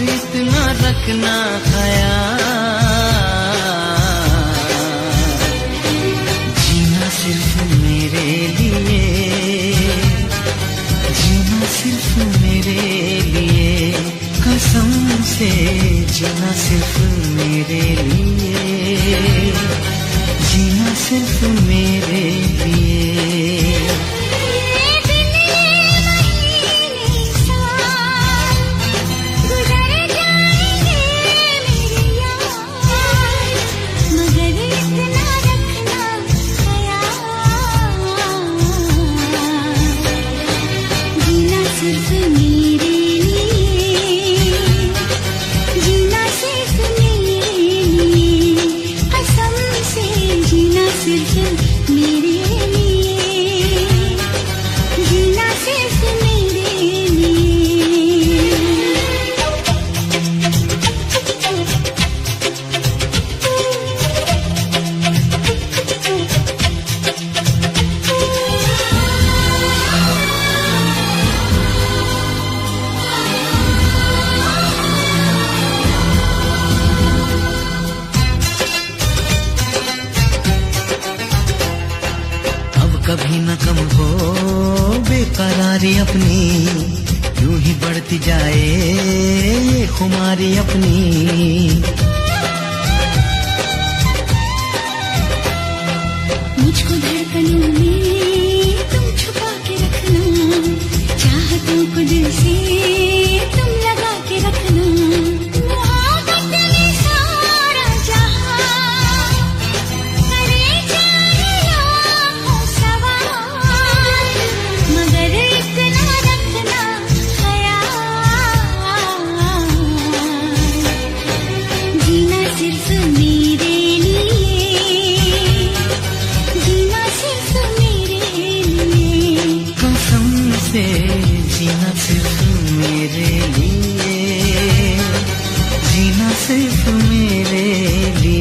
इतना रखना ख्याल, जीना सिर्फ मेरे लिए, जीना सिर्फ मेरे लिए, कसम से जीना सिर्फ मेरे लिए, जीना सिर्फ मेरे लिए। कभी न कम हो बेकरारी अपनी, यूं ही बढ़ती जाए ये खुमारी अपनी। मुझको धड़कनों में तुम छुपा के रखना, चाहतों को दिल से तुम लगा के रखना। जीना सिर्फ मेरे लिए, जीना सिर्फ मेरे लिए।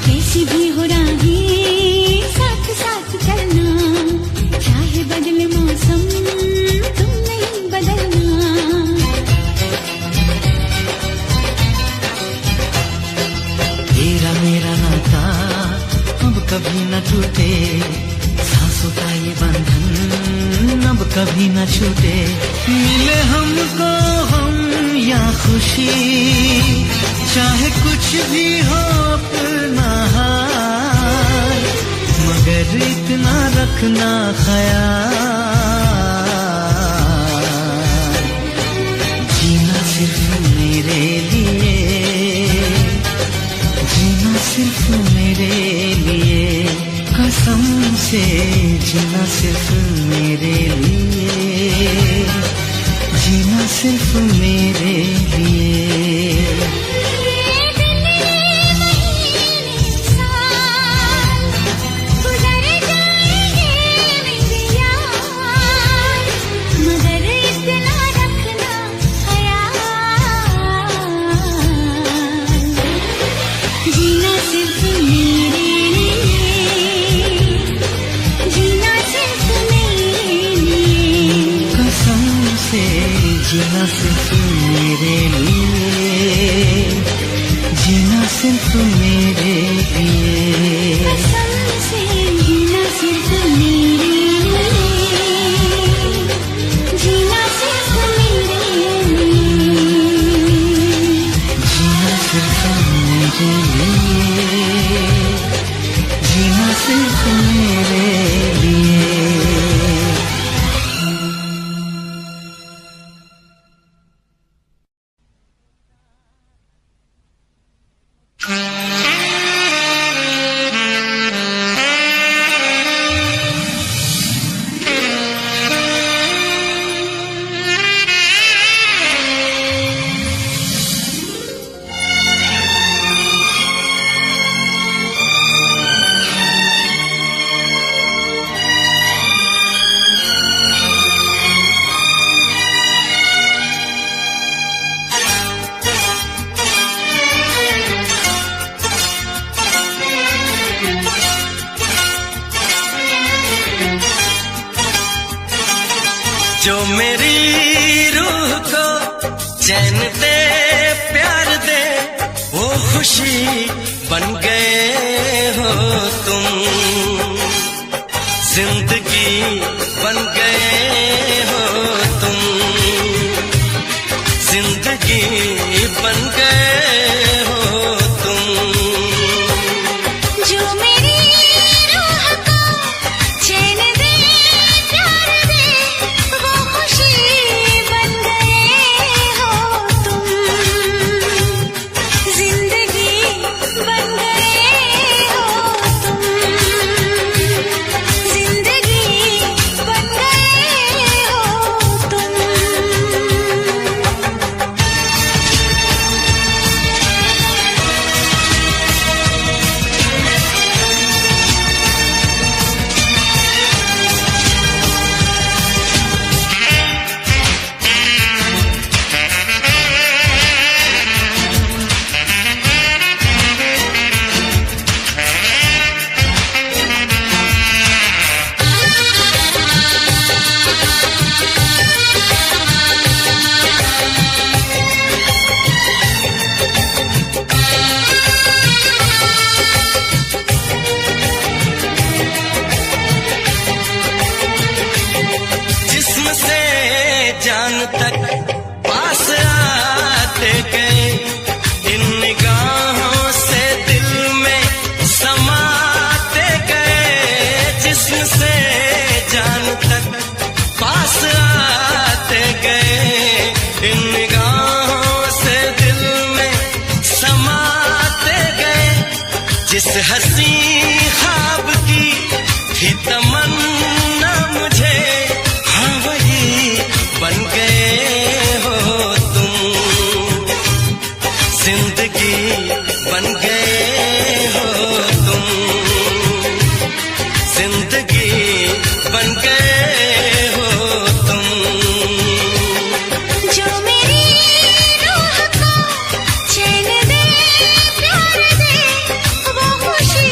कैसी भी हो राहें बदले मौसम तुम नहीं बदलना। तेरा मेरा नाता अब कभी न टूटे, सांसों का ये बंधन अब कभी न छूटे। मिले हमको हम या खुशी, चाहे कुछ भी हो अपना हाल, मगर इतना रखना ख्याल, जीना सिर्फ मेरे लिए, जीना सिर्फ मेरे लिए, कसम से जीना सिर्फ मेरे लिए, जीना सिर्फ मेरे लिए। जीना सिर्फ मेरे लिए, जीना सिर्फ मेरे लिए, कसम से जीना सिर्फ मेरे लिए, जीना सिर्फ मेरे लिए, जीना सिर्फ मेरे लिए, जीना सिर्फ मेरे लिए। जो मेरी रूह को चैन दे प्यार दे वो खुशी बन गए हो तुम, जिंदगी बन गए हो तुम, जिंदगी बन गए हो तुम। जो मेरी रूह को चैन दे प्यार दे वो खुशी बन गए हो तुम, जिंदगी बन गए हो तुम, जिंदगी बन गए हो तुम। जिस्म से जान तक पास आते गए, इन निगाहों से दिल में समाते गए। जिस्म से जान तक पास आते गए, इन निगाहों से दिल में समाते गए। जिस हंसी ख्वाब की थी तमन्ना मुझे, हाँ वही बन गए हो तुम, जिंदगी बन गए हो तुम, जिंदगी बन गए हो तुम। जो मेरी रूह को चैन दे प्यार दे वो खुशी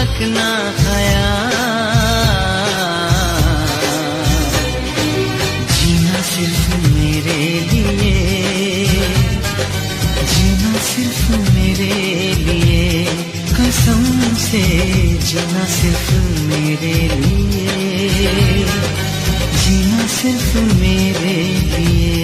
रखना ख्याल, जीना सिर्फ मेरे लिए, जीना सिर्फ मेरे लिए, कसम से जीना सिर्फ मेरे लिए, जीना सिर्फ मेरे लिए।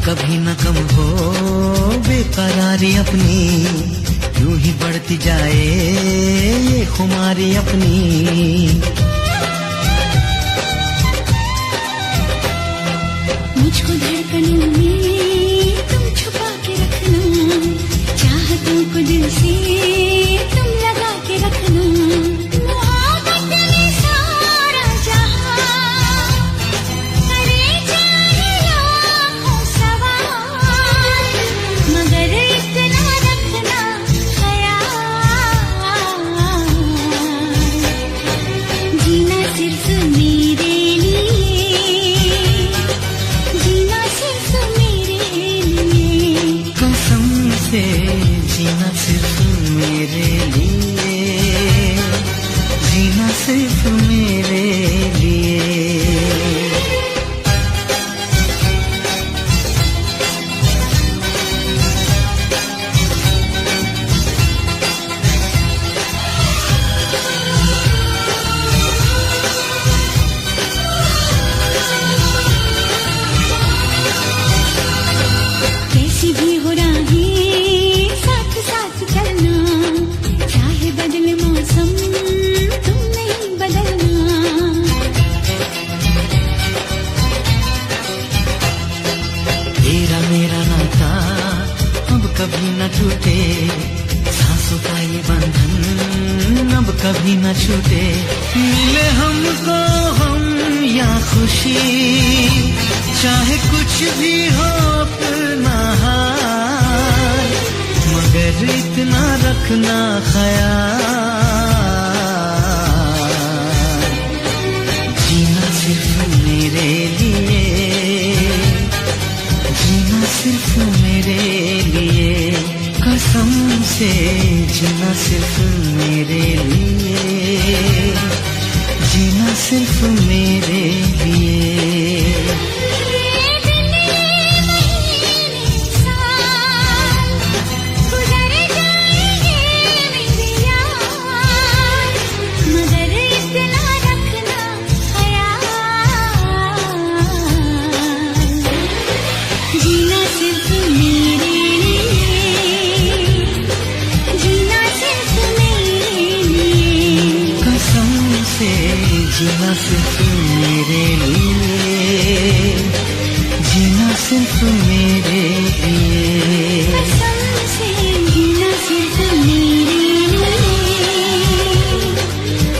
कभी न कम हो बेकरारी अपनी, यूं ही बढ़ती जाए ये खुमारी अपनी। मुझको धड़कनों में तुम छुपा के रखना, चाहतों को दिल से तुम लगा के रखना। मोहब्बत में सारा जहां करे जाए लाखों सवाल, मगर इतना रखना ख्याल, जीना सिर्फ मेरे लिए, जीना सिर्फ मेरे लिए, कसम से जीना सिर्फ मेरे लिए, जीना सिर्फ मेरे लिए। कैसी भी हो राहें साथ साथ चलना, चाहे बदले मौसम तुम नहीं बदलना। तेरा मेरा नाता अब कभी न टूटे, सांसों का ये बंधन अब कभी न छूटे। मिले हमको हम या खुशी, चाहे कुछ भी हो अपना हाल, मगर इतना रखना ख्याल, जीना सिर्फ मेरे लिए, जीना सिर्फ मेरे लिए, कसम से जीना सिर्फ मेरे लिए, जीना सिर्फ मेरे लिए। जीना सिर्फ मेरे लिए, जीना सिर्फ मेरे लिए, कसम से जीना सिर्फ मेरे लिए, जीना सिर्फ मेरे लिए,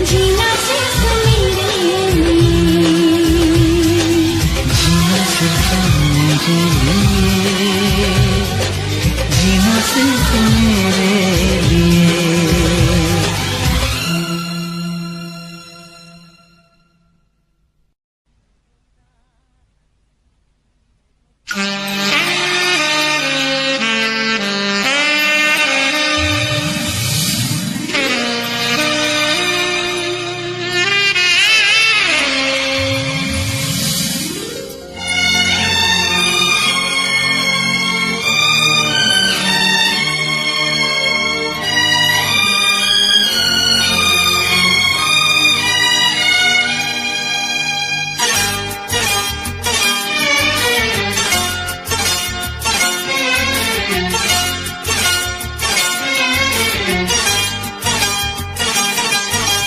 जीना सिर्फ मेरे लिए, जीना सिर्फ मेरे लिए।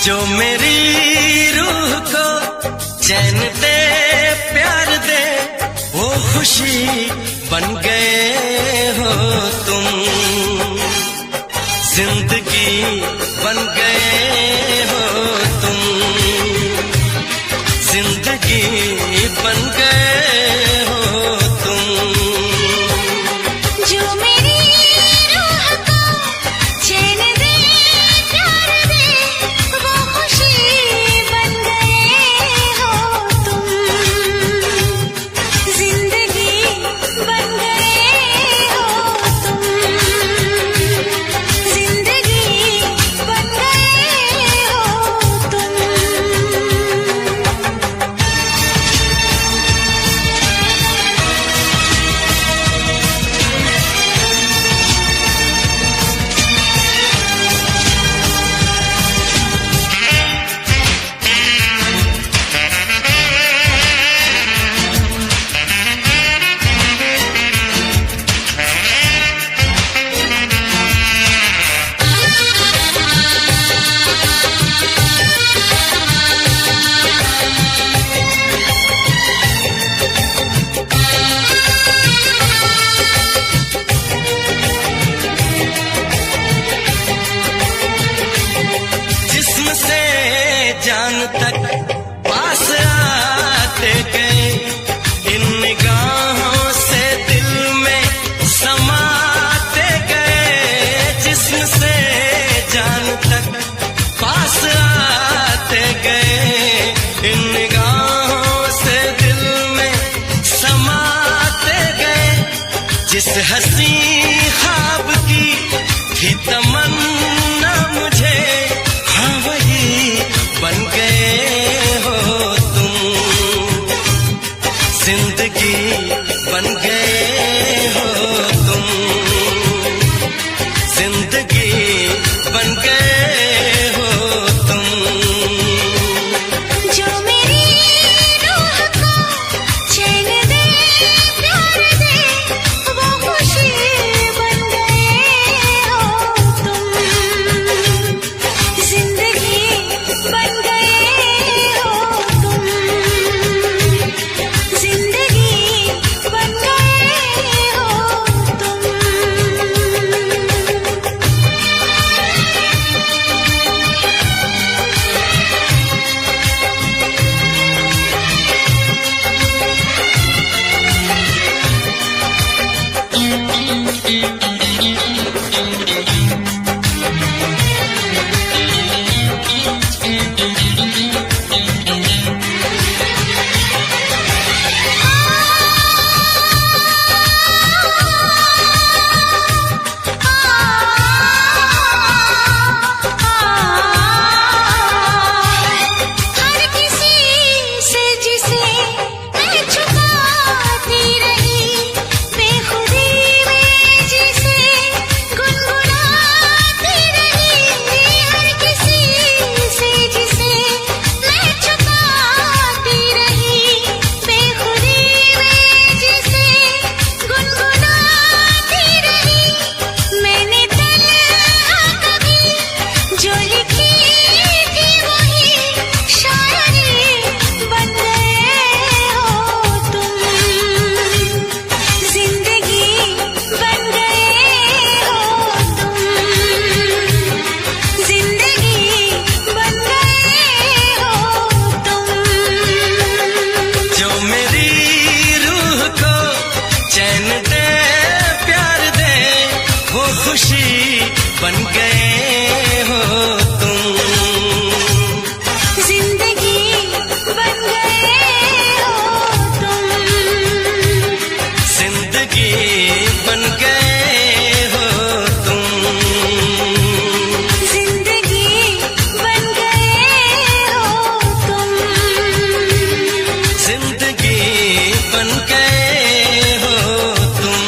जो मेरी रूह को चैन दे प्यार दे वो खुशी बन गए हो तुम, जिंदगी बन गए हो तुम, जिंदगी बन गए हो तुम। जो मेरी रूह को चैन दे प्यार दे वो खुशी बन गए हो तुम, जिंदगी बन गए हो तुम, जिंदगी बन गए हो तुम। जिस्म से जान तक पास आते गए, इन निगाहों से दिल में समाते गए। जिस्म से जान तक पास आते गए, इन निगाहों से दिल में समाते गए। जिस हंसी ख्वाब की थी तमन्ना मुझे, हाँ वही बन गए हो तुम, जिंदगी बन गए हो तुम, जिंदगी बन गए हो तुम। जो मेरी रूह को चैन दे प्यार दे वो खुशी बन गए हो तुम, जिंदगी बन गए हो तुम, जिंदगी बन गए हो तुम। हर किसी से जिसे मैं छुपाती रही, बेखुदी में जिसे गुनगुनाती रही। हर किसी से जिसे मैं छुपाती रही, बेखुदी में जिसे गुनगुनाती रही। मैंने तन्हा कभी जो लिखी थी वही शायरी बन गए हो तुम, जिंदगी बन गए हो तुम, जिंदगी बन गए हो तुम। जो मेरी रूह को चैन दे प्यार दे वो खुशी बन गए हो तुम, जिंदगी बन गए हो तुम, जिंदगी बन गए हो तुम, जिंदगी बन गए हो तुम, जिंदगी बन गए हो तुम।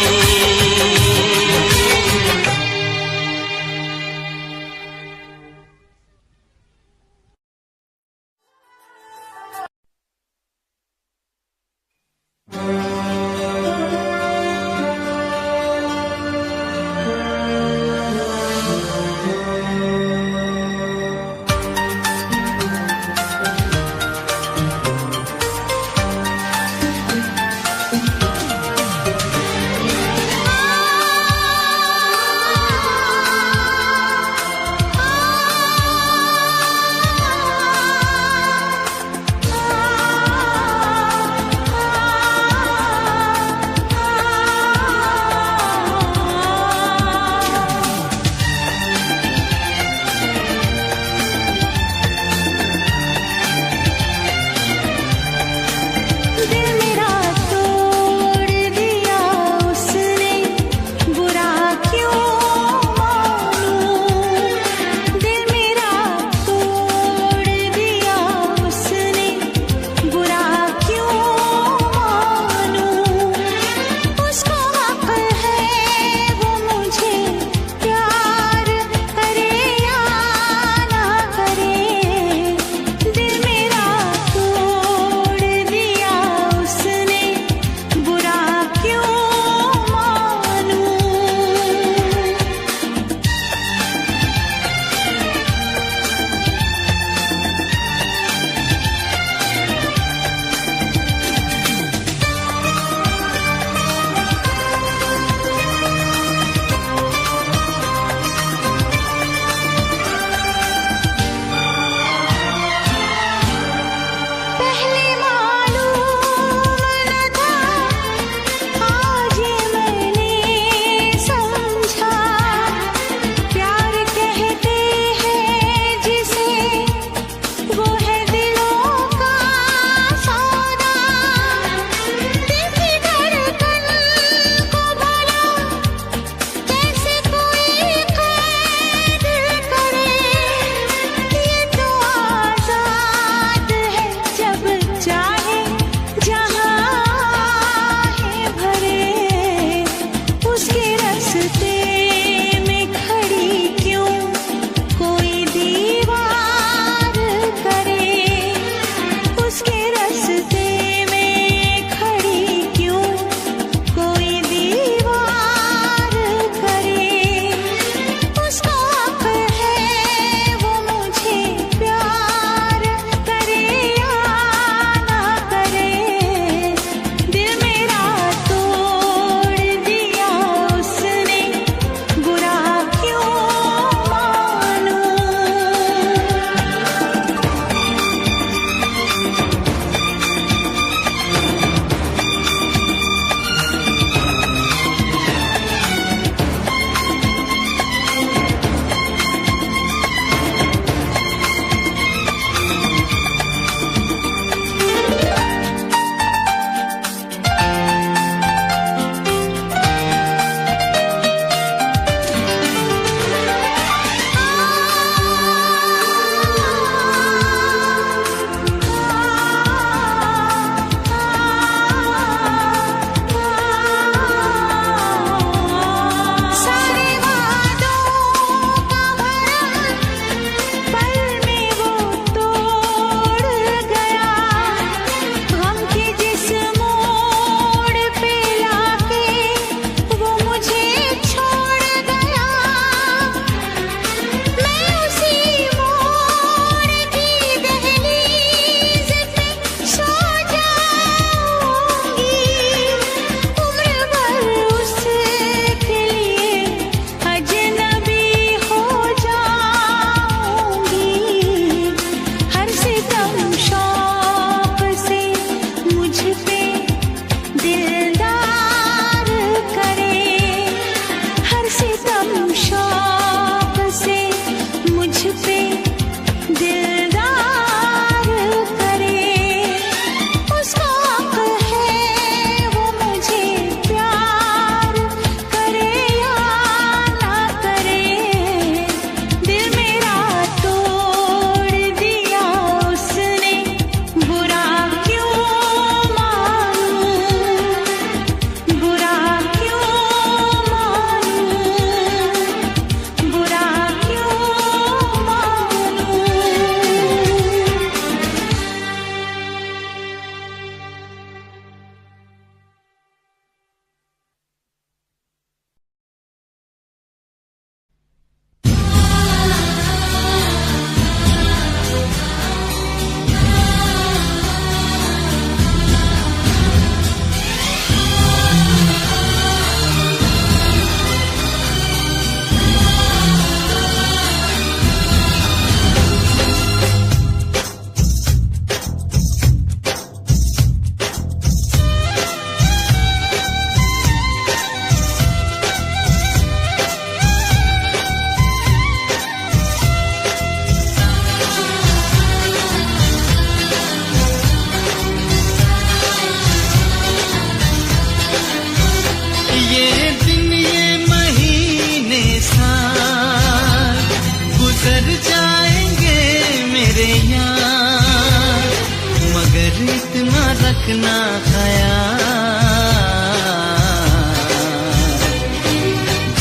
रखना ख्याल।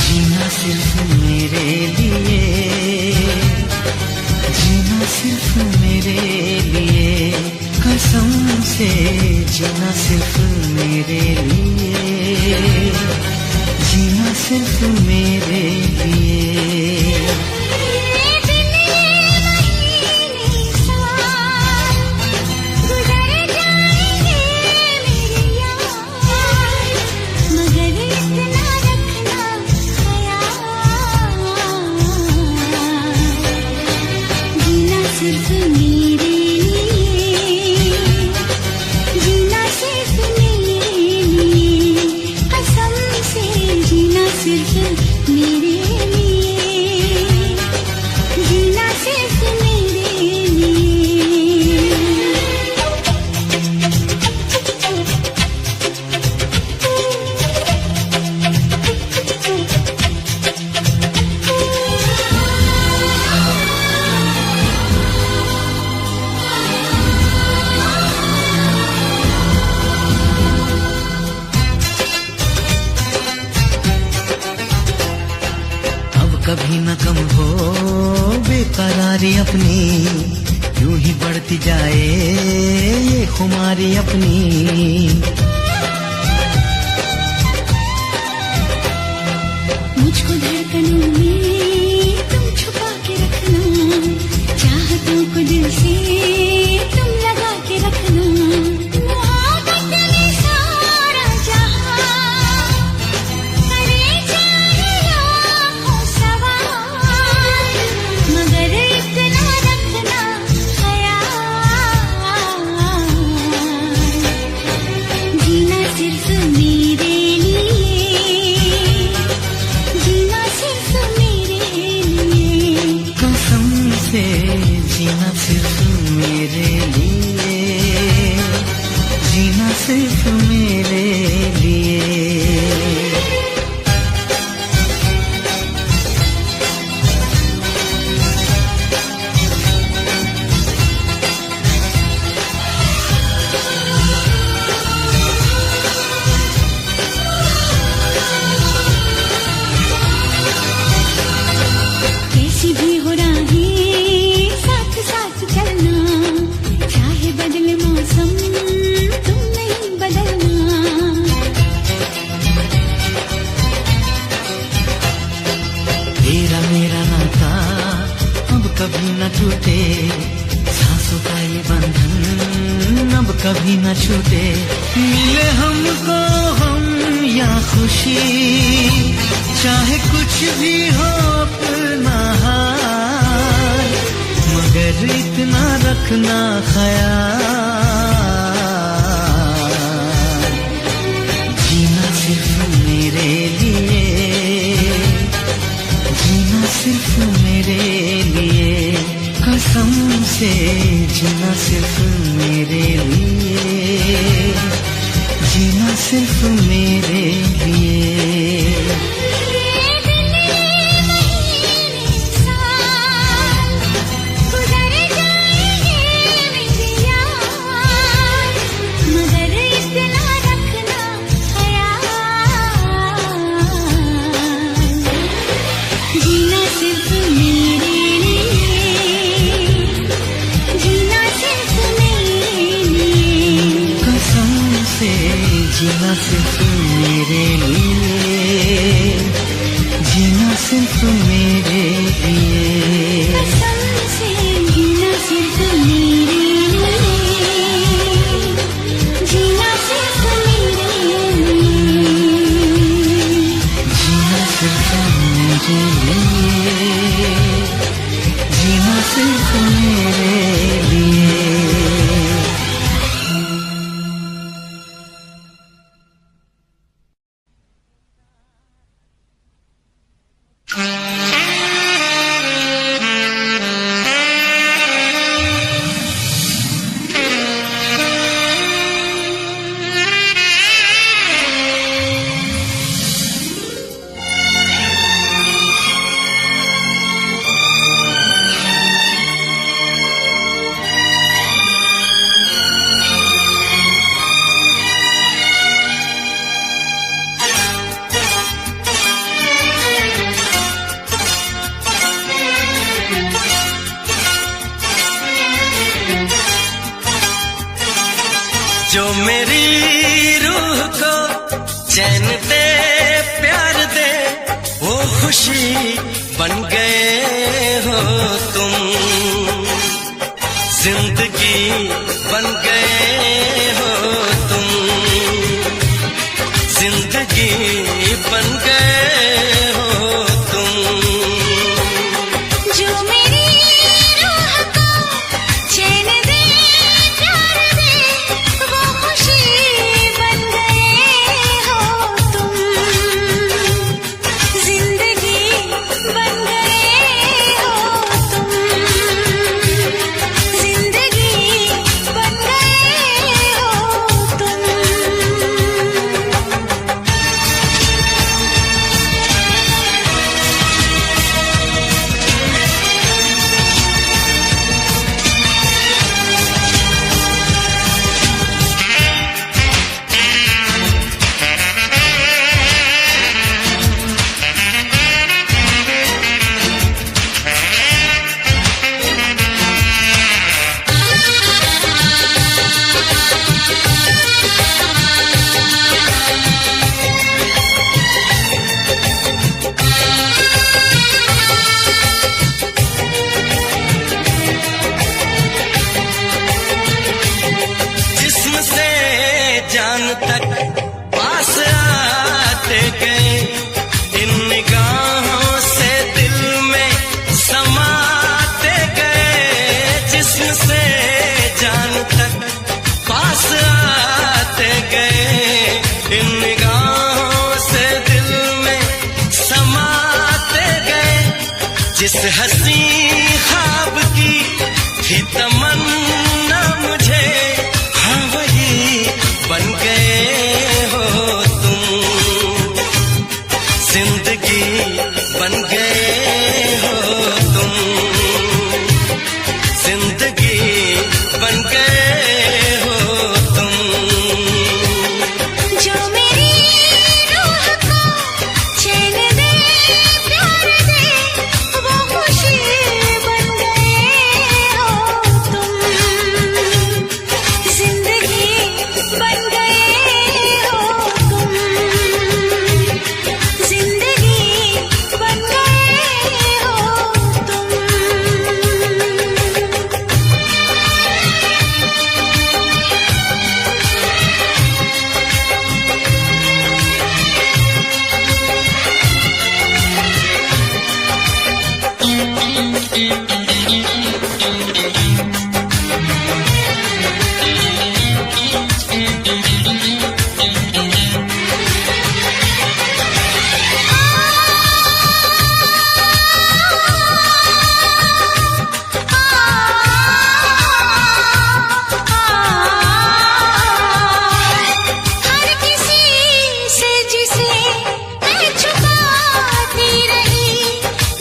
जीना सिर्फ मेरे लिए, जीना सिर्फ मेरे लिए, कसम से जीना सिर्फ मेरे लिए, जीना सिर्फ मेरे लिए। कभी न कम हो बेकरारी अपनी, यूं ही बढ़ती जाए ये खुमारी अपनी। मुझको धड़कनों में तुम छुपा के रखना, चाहतों को दिल से तुम लगा के रखना। मोहब्बत में सारा जहां करे चाहे लाखों सवाल, मगर इतना रखना ख्याल। जीना सिर्फ मेरे जीना सिर्फ मेरे लिए, जीना सिर्फ मेरे लिए। कैसी भी हो राहें बदले मौसम तुम नहीं बदलना। तेरा मेरा नाता अब कभी न टूटे, सांसों का ये बंधन अब कभी न छूटे। मिले हमको हम या खुशी, चाहे कुछ भी हो अपना हाल, मगर इतना रखना ख्याल। जीना सिर्फ मेरे लिए, जीना सिर्फ मेरे लिए, कसम से जीना सिर्फ मेरे लिए, जीना सिर्फ मेरे लिए। जीना सिर्फ मेरे लिए, जीना सिर्फ मेरे लिए, कसम से जीना सिर्फ मेरे लिए, जीना सिर्फ मेरे लिए, जीना सिर्फ मेरे लिए, जीना सिर्फ मेरे लिए। जो मेरी रूह को चैन दे प्यार दे वो खुशी बन गए हो तुम, जिंदगी बन गए हो तुम, जिंदगी बन गए हो तुम। जो मेरी रूह को चैन दे प्यार दे वो खुशी बन गए हो तुम, जिंदगी बन गए हो तुम, जिंदगी बन गए हो तुम। जिस्म से जान तक पास आते गए, इन निगाहों से दिल में समाते गए। जिस्म से जान तक पास आते गए, इन निगाहों से दिल में समाते गए। जिस हंसी ख्वाब की थी तमन्ना मुझे, हाँ वही बन गए हो तुम, जिंदगी बन गए हो तुम, जिंदगी बन गए हो तुम। जो मेरी रूह को चैन दे प्यार दे वो खुशी बन गए हो तुम, जिंदगी बन गए हो तुम, जिंदगी बन गए हो तुम। हर किसी से जिसे मैं छुपाती रही,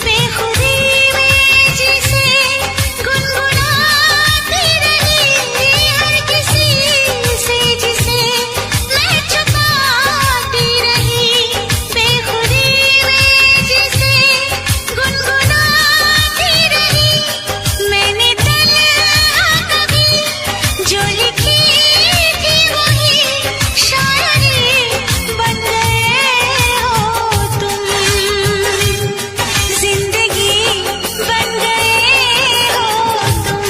बेखुदी में जिसे गुनगुनाती रही। हर किसी से जिसे मैं छुपाती रही, बेखुदी में जिसे गुनगुनाती रही। मैंने तन्हा कभी जो लिखी थी वही शायरी बन गए हो तुम, जिंदगी बन गए हो तुम,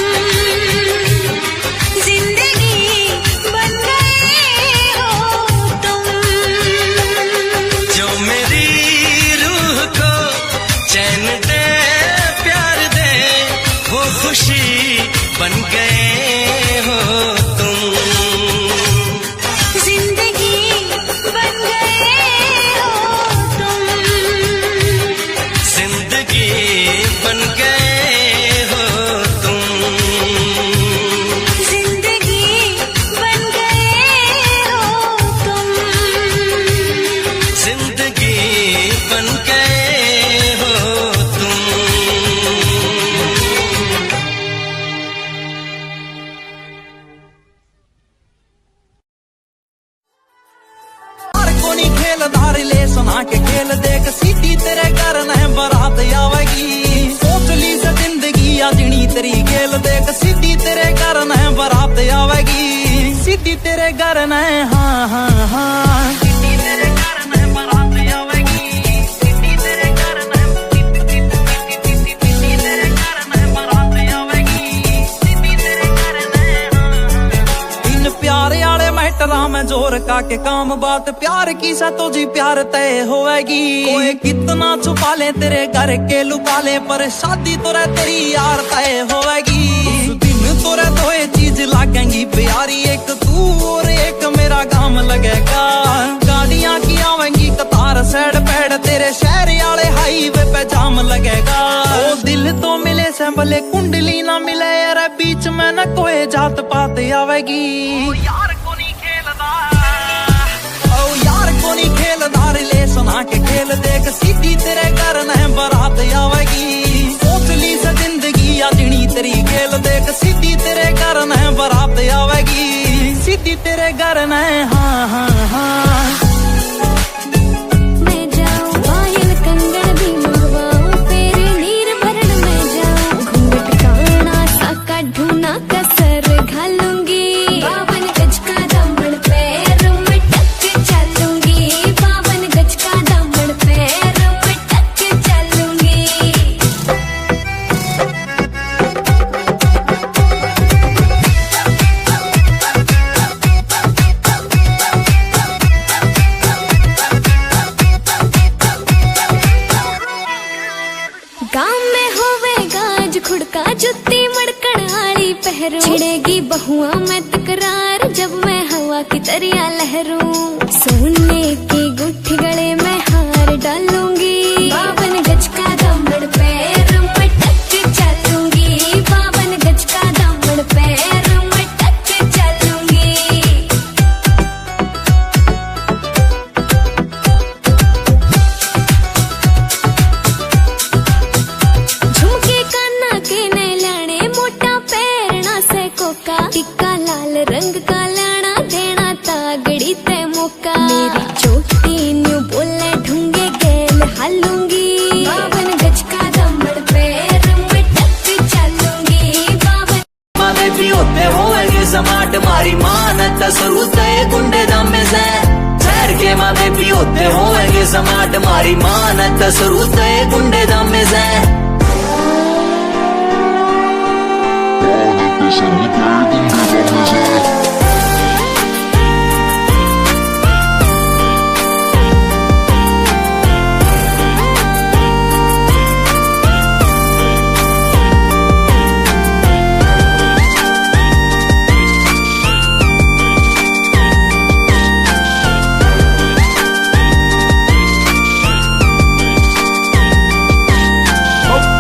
जिंदगी बन गए हो तुम। जो मेरी रूह को चैन दे प्यार दे वो खुशी बन गए हो तुम, जिंदगी बन गए हो तुम, जिंदगी बन गए हो तुम, जिंदगी बन गए हो तुम। जिंदगी बन गए हो तुम। तेरे घर न हाँ हाँ हाँ सिटी तेरे घर न बारात आवेगी सिटी तेरे घर न सिटी तेरे घर न बारात आवेगी सिटी तेरे घर न इन प्यारे आले मैटरा में जोर का के काम बात प्यार की सा तो जी प्यार तय होएगी कोई कितना छुपा ले तेरे घर के लुका ले पर शादी तो रे तेरी यार तय होएगी उस दिन तो रे दो चीज लागेंगी प्यारी एक तू और एक मेरा काम लगेगा गाड़ियां की आवेंगी कतार सैड पैड तेरे शहर आले हाईवे पे जाम लगेगा ओ दिल तो मिले से भले कुंडली ना मिले यार बीच में न कोई जात पात आवेगी यार को नहीं खेलदा ओ यार को नहीं खेलदा रिलेशन आके खेल देख सीधी तेरे घर न बारात आवेगी सोच ली से जिंदगी या जिनी तेरी खेल देख सीधी तेरे घर न बारात आवेगी सीधी तेरे घर न हाँ हाँ हाँ मैं जाऊं पायल कंगन भी मंगवाऊं तेरे नीर भरण में जाऊं घूंघट काना साका ढूंढना कसर घालूंगी 52 गज का दामन पैर में टक चलूंगी 52 गज का दामन पैर में टक चलूंगी गाँव में होवेगा आज खुड़का जुत्ती मड़कड़ आली पहरू छिड़ेगी बहुआ में तकरार जब मैं हवा की तरिया लहरूं सोने की गुट्ठी गले में हार डालूंगी 52 गज का दामन पैर में टक चलूंगी 52 गज का दामन पैर में टक चलूंगी झुमके काना के नए लाने मोटा पैरना से कोका टिक्का लाल रंग का लाना देना तागड़ी ते मौका मेरी चोटी न्यू बोले ढूंगे गेल हालूंगी 52 गज का दामन पैर में टक चलूंगी 52 माने भी होते होएंगे समाट मारी मानत सरूत गुंडे दमे से शहर के माने भी होते होएंगे समाट मारी मानत सरूत गुंडे दमे से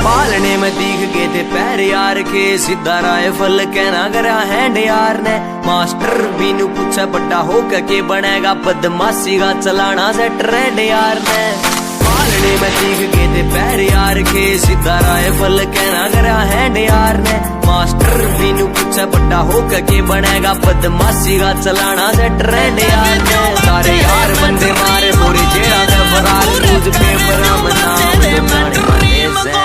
पालने में दिख गए थे पैर यार के सीधा राइफल कहना करा हैंड यार ने मास्टर बीनू पूछा बड़ा होकर के बनेगा बदमाशी का चलाना से ट्रेंड यार ने पालने में दिख गए थे पैर यार के सीधा राइफल कहना करा हैंड यार ने मास्टर बीनू पूछा बड़ा होकर के बनेगा बदमाशी का चलाना से ट्रेंड यार ने सारे यार बंदे मारे पूरी जेड़ा से फरार न्यूज पेपर में नाम दुकाने वाले से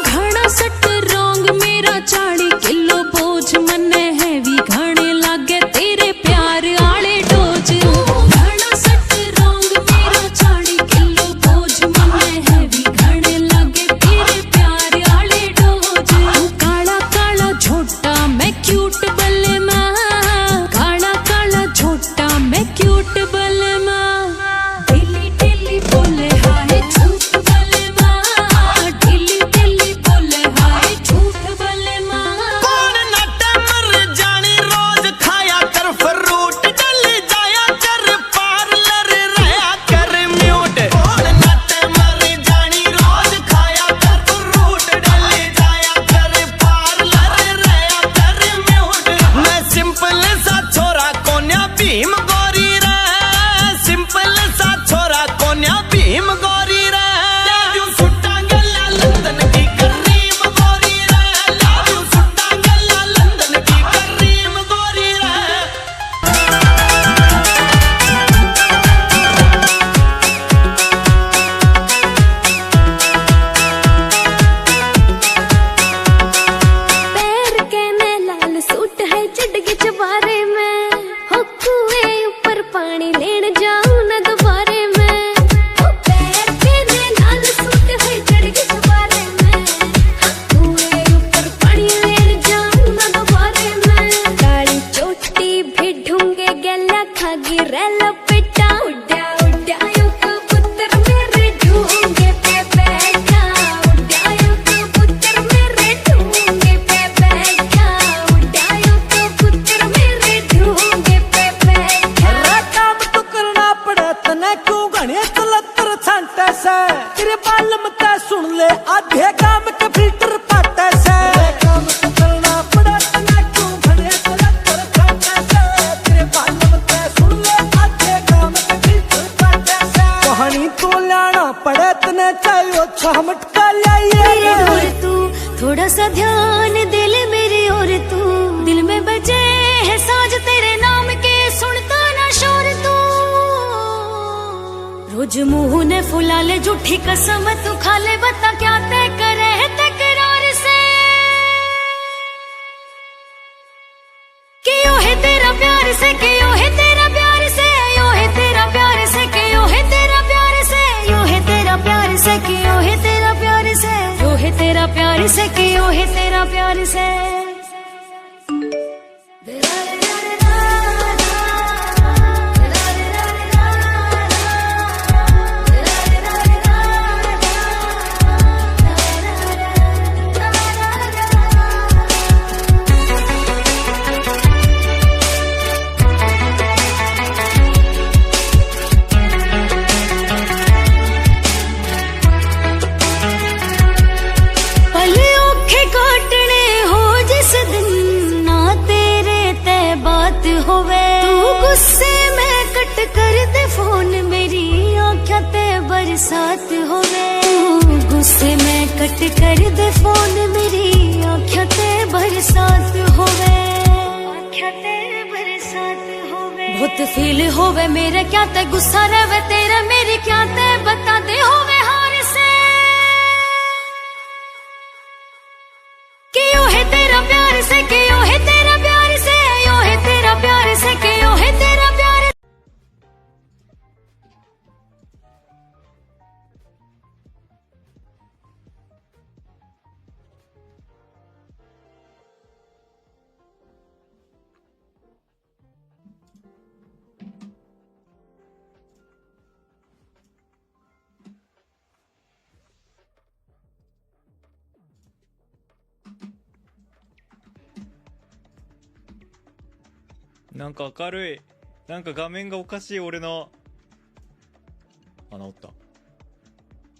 घना सट रोंग मेरा 40 किलो बोझ मन तेरे बालम ते सुन ले आधे काम के फिल्टर पाटे से काम करना पड़ा तना क्यों भले तेरा कर काटे से तेरे बालम ते सुन ले आधे काम के फिल्टर पाटे से कहानी तो लाना पड़े तने चाहिए अच्छा मटका लाइए और तू थोड़ा सा ध्यान दे ले मेरी और तू दिल में बजे है साज तेरे नाम के सुनता ना शोर तू रोज मुंह ने फुला ले झूठी कसम तू खा ले बता क्या तय करे है तकरार से क्यों है तेरा प्यार से क्यों है तेरा प्यार से यो है तेरा प्यार से क्यों है तेरा प्यार से यो है तेरा प्यार से क्यों है तेरा प्यार से यो है तेरा प्यार से क्यों है तेरा प्यार से बरसात होवे गुस्से में कट कर दे फोन मेरी आँखें ते बरसात होवे बहुत फील होवे मेरे क्या ते गुस्सा रहे तेरा मेरी क्या ते बता दे होवे हार से क्यों है तेरा प्यार से क्यों है तेरा प्यार से यो है तेरा प्यार से क्यों है तेरा प्यारなんか明るい。なんか画面がおかしい俺の。あ、治った。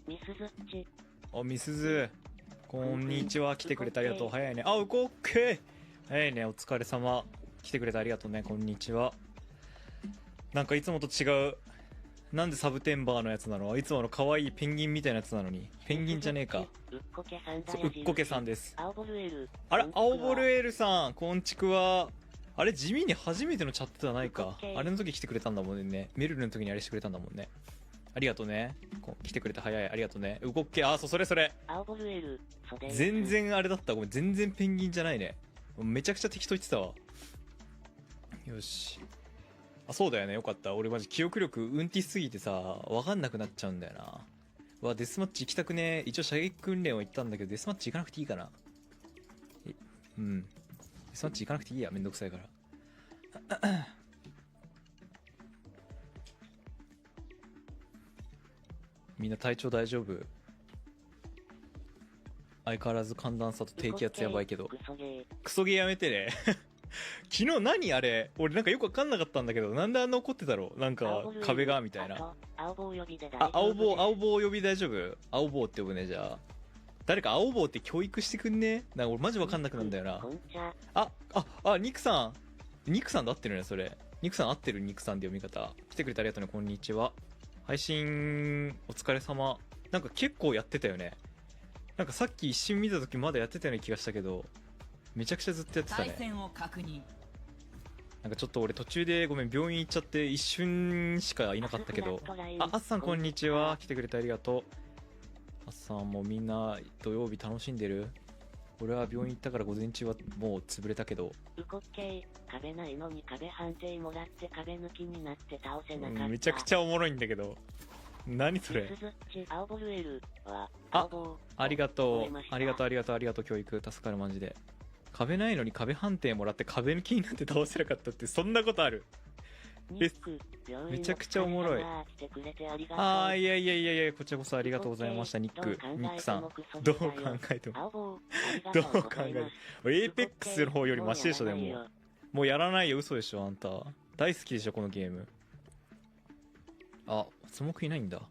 みすずっち。あ、みすず。こんにちは。来てくれてありがとう。早いね。あ、うこっけー。早いね。お疲れ様。来てくれてありがとうね。こんにちは。なんかいつもと違う。なんでサブテンバーのやつなの？いつもの可愛いペンギンみたいなやつなのに。ペンギンじゃねえか。うっこけさんだそう、うっこけさんです。青ボルエル。あら、青ボルエルさん。こんちくわ。あれ地味に初めてのチャットではないか。あれの時来てくれたんだもんね。メルルの時にあれしてくれたんだもんね。ありがとうね。来てくれて早い。ありがとうね。動っけ。あ、そう、それそれ。青ボルエル。全然あれだった。ごめん。全然ペンギンじゃないね。めちゃくちゃ適当言ってたわ。よし。あ、そうだよね。よかった。俺マジ記憶力運転しすぎてさ、わかんなくなっちゃうんだよな。わ、デスマッチ行きたくね。一応射撃訓練は行ったんだけど、デスマッチ行かなくていいかな。うん。デスマッチ行かなくていいや。めんどくさいから。みんな体調大丈夫？相変わらず寒暖差と低気圧やばいけど。クソゲーやめてね。昨日何あれ俺なんかよくわかんなかったんだけど、なんであんな怒ってたろう。なんか壁がみたいな。青棒呼びで大丈夫。あ、青棒呼び大丈夫？青棒って呼ぶね。じゃあ誰か青棒って教育してくんね。なんか俺マジわかんなくなんだよな。ニクさんで合ってるね。それニクさん合ってる。ニクさんって読み方。来てくれてありがとうね。こんにちは。配信お疲れ様。なんか結構やってたよね。なんかさっき一瞬見た時まだやってたような気がしたけど、めちゃくちゃずっとやってたね。なんかちょっと俺途中でごめん病院行っちゃって一瞬しかいなかったけど。あっさんこんにちは。来てくれてありがとう。あっさんもみんな土曜日楽しんでる？俺は病院行ったから午前中はもう潰れたけど。うこっけー。壁ないのに壁判定もらって壁抜きになって倒せなかった。めちゃくちゃおもろいんだけど。何それ。青ボルエルはありがとう。ありがとう教育。助かるマジで。壁ないのに壁判定もらって壁抜きになって倒せなかったってそんなことある？めちゃくちゃおもろい。いやこちらこそありがとうございました。ニックさんどう考えてもエーペックスの方よりマシでしょ。でもうやらないよ。嘘でしょ。あんた大好きでしょこのゲーム。あ、スモークいないんだ。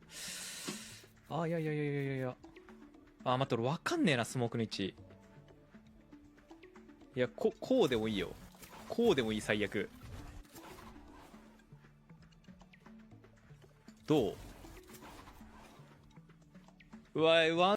あ、いやいやいやいやいやいや。あ、待って、俺わかんねえな、スモークの位置。いや、こうでもいいよ。こうでもいい、最悪。どう？うわ、